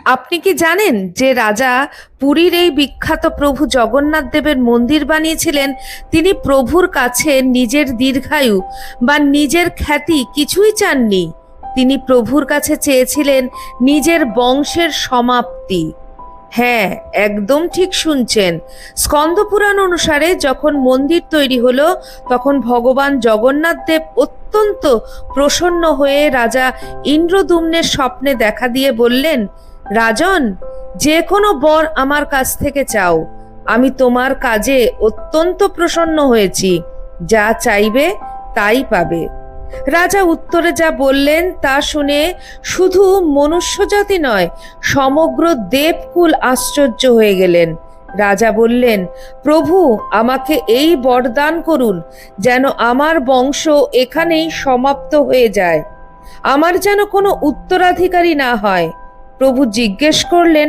আপনি কি জানেন যে রাজা পুরীর এই বিখ্যাত প্রভু জগন্নাথ দেবের মন্দির বানিয়েছিলেন? তিনি প্রভুর কাছে নিজের দীর্ঘায়ু বা নিজের খ্যাতি কিছুই চাননি। তিনি প্রভুর কাছে চেয়েছিলেন নিজের বংশের সমাপ্তি। হ্যাঁ, একদম ঠিক শুনছেন। স্কন্দপুরাণ অনুসারে যখন মন্দির তৈরি হলো, তখন ভগবান জগন্নাথ দেব অত্যন্ত প্রসন্ন হয়ে রাজা ইন্দ্রদ্যুম্নের স্বপ্নে দেখা দিয়ে বললেন, রাজন, যে কোনো বর আমার কাছ থেকে চাও, আমি তোমার কাজে অত্যন্ত প্রসন্ন হয়েছি, যা চাইবে তাই পাবে। রাজা উত্তরে যা বললেন তা শুনে শুধু মনুষ্যজাতি নয়, সমগ্র দেবকুল আশ্চর্য হয়ে গেলেন। রাজা বললেন, প্রভু, আমাকে এই বরদান করুন যেন আমার বংশ এখানেই সমাপ্ত হয়ে যায়, আমার যেন কোনো উত্তরাধিকারী না হয়। প্রভু জিজ্ঞেস করলেন,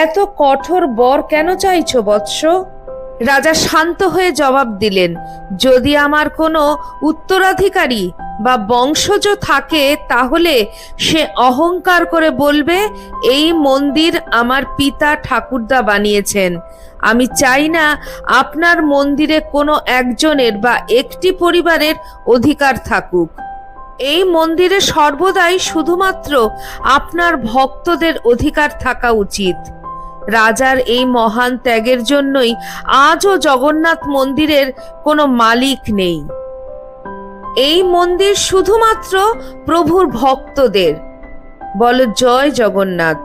এত কঠোর বর কেন চাইছো বৎস? রাজা শান্ত হয়ে জবাব দিলেন, যদি আমার কোনো উত্তরাধিকারী বা বংশজ থাকে, তাহলে সে অহংকার করে বলবে, এই মন্দির আমার পিতা ঠাকুরদা বানিয়েছেন। আমি চাই না আপনার মন্দিরে কোনো একজনের বা একটি পরিবারের অধিকার থাকুক। এই মন্দিরে সর্বদাই শুধুমাত্র আপনার ভক্তদের অধিকার থাকা উচিত। রাজার এই মহান ত্যাগের জন্যই আজও জগন্নাথ মন্দিরের কোনো মালিক নেই। এই মন্দির শুধুমাত্র প্রভুর ভক্তদের। বলো জয় জগন্নাথ।